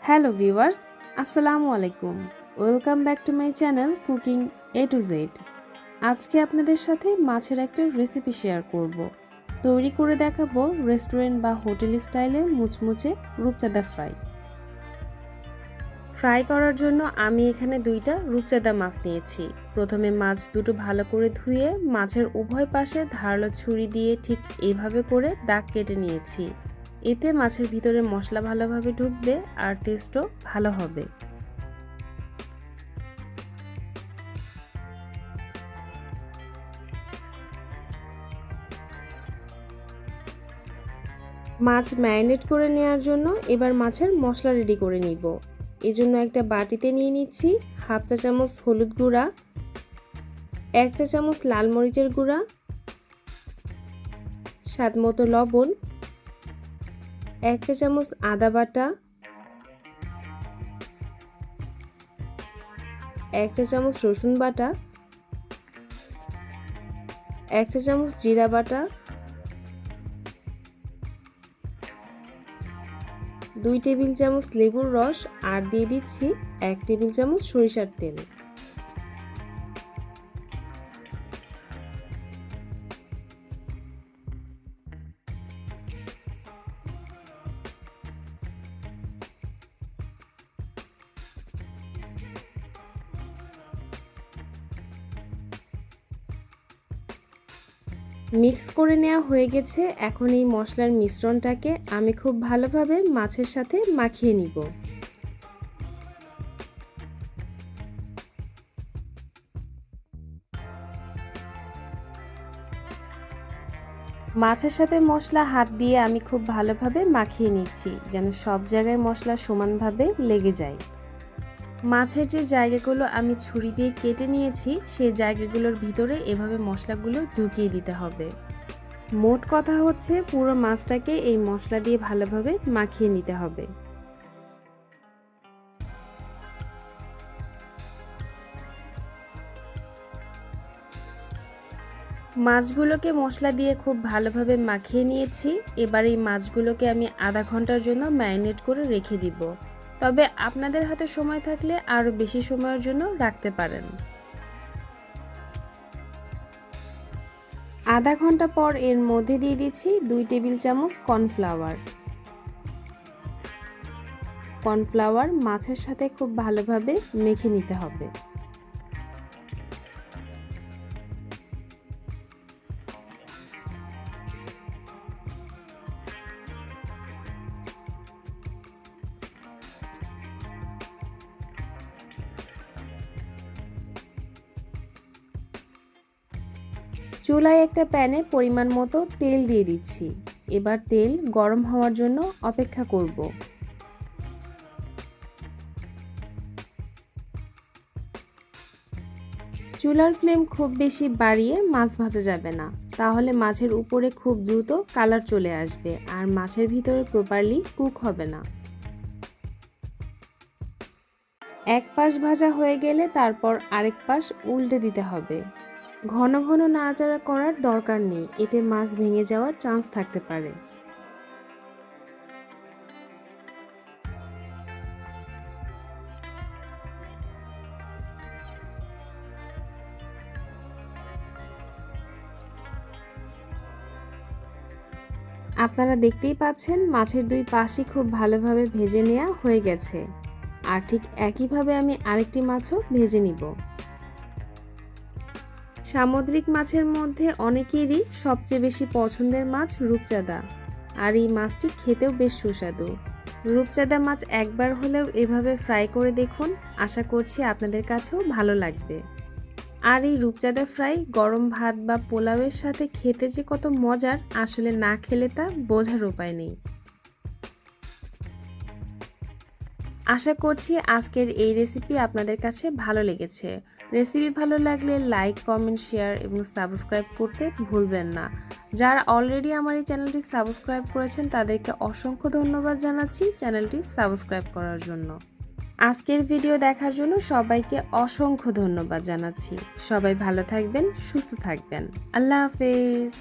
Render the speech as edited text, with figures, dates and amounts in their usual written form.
Hello viewers, আসসালামু আলাইকুম। Welcome back to my channel cooking A to Z. আজকে আপনাদের সাথে মাছের একটা রেসিপি শেয়ার করব। তৈরি করে দেখাবো রেস্টুরেন্ট বা হোটেল স্টাইলে মুচমুচে রূপচাঁদা ফ্রাই। ফ্রাই করার জন্য আমি এখানে দুইটা রূপচাঁদা মাছ নিয়েছি। প্রথমে মাছ দুটো ভালো করে ধুয়ে মাছের উভয় পাশে ধারালো ছুরি দিয়ে ঠিক এইভাবে করে দাগ কেটে নিয়েছি। এতে মাছের ভিতরে মশলা ভালোভাবে ঢুকবে আর টেস্টও ভালো হবে। মাছ ম্যারিনেট করে নেওয়ার জন্য এবার মাছের মশলা রেডি করে নিব। এজন্য একটা বাটিতে নিয়ে নিচ্ছি হাফ চা চামচ হলুদ গুঁড়া, 1 চা চামচ লাল মরিচের গুঁড়া, স্বাদ মতো লবণ, 1 চা চামচ আদা বাটা, 1 চা চামচ রসুন বাটা, 1 চা চামচ জিরা বাটা, 2 টেবিল চামচ লেবুর রস আর দিয়ে দিচ্ছি 1 টেবিল চামচ সরিষার তেল। মিক্স করে নেওয়া হয়ে গেছে। এখন এই মশলার মিশ্রণটাকে আমি খুব ভালোভাবে মাছের সাথে মাখিয়ে নিব। মাছের সাথে মশলা হাত দিয়ে আমি খুব ভালোভাবে মাখিয়ে নিচ্ছি যেন সব জায়গায় মশলা সমানভাবে লেগে যায়। মাছের যে জায়গাগুলো আমি ছুরি দিয়ে কেটে নিয়েছি সেই জায়গাগুলোর ভিতরে এভাবে মশলাগুলো ঢুকিয়ে দিতে হবে। মোট কথা হচ্ছে পুরো মাছটাকে এই মশলা দিয়ে ভালোভাবে মাখিয়ে নিতে হবে। মাছগুলোকে মশলা দিয়ে খুব ভালোভাবে মাখিয়ে নিয়েছি। এবার এই মাছগুলোকে আমি আধা ঘন্টার জন্য ম্যারিনেট করে রেখে দিব। তবে আপনাদের হাতে সময় থাকলে আরও বেশি সময়ের জন্য রাখতে পারেন। আধা ঘন্টা পর এর মধ্যে দিয়ে দিচ্ছি 2 টেবিল চামচ কর্নফ্লাওয়ার। কর্নফ্লাওয়ার মাছের সাথে খুব ভালোভাবে মেখে নিতে হবে। চুলায় একটা প্যানে পরিমাণ মতো তেল দিয়ে দিচ্ছি। এবার তেল গরম হওয়ার জন্য অপেক্ষা করব। চুলার ফ্লেম খুব বেশি বাড়িয়ে মাছ ভাজা যাবে না, তাহলে মাছের উপরে খুব দ্রুত কালার চলে আসবে আর মাছের ভিতরে প্রপারলি কুক হবে না। এক পাশ ভাজা হয়ে গেলে তারপর আরেক পাশ উল্টে দিতে হবে। ঘন ঘন নাড়াচাড়া করার দরকার নেই, এতে মাছ ভেঙে যাওয়ার চান্স থাকতে পারে। আপনারা দেখতেই পাচ্ছেন মাছের দুই পাশই খুব ভালোভাবে ভেজে নেওয়া হয়ে গেছে। আর ঠিক একইভাবে আমি আরেকটি মাছও ভেজে নিব। সামুদ্রিক মাছের মধ্যে অনেকেরই সবচেয়ে বেশি পছন্দের মাছ রূপচাঁদা, আর এই মাছটি খেতেও বেশ সুস্বাদু। রূপচাঁদা মাছ একবার হলেও এভাবে ফ্রাই করে দেখুন, আশা করছি আপনাদের কাছেও ভালো লাগবে। আর এই রূপচাঁদা ফ্রাই গরম ভাত বা পোলাওয়ের সাথে খেতে যে কত মজার, আসলে না খেলে তা বোঝার উপায় নেই। আশা করছি আজকের এই রেসিপি আপনাদের কাছে ভালো লেগেছে। রেসিপি ভালো লাগলে লাইক, কমেন্ট, শেয়ার এবং সাবস্ক্রাইব করতে ভুলবেন না। যারা অলরেডি আমার এই চ্যানেলটি সাবস্ক্রাইব করেছেন তাদেরকে অসংখ্য ধন্যবাদ জানাচ্ছি চ্যানেলটি সাবস্ক্রাইব করার জন্য। আজকের ভিডিও দেখার জন্য সবাইকে অসংখ্য ধন্যবাদ জানাচ্ছি। সবাই ভালো থাকবেন, সুস্থ থাকবেন। আল্লাহ হাফেজ।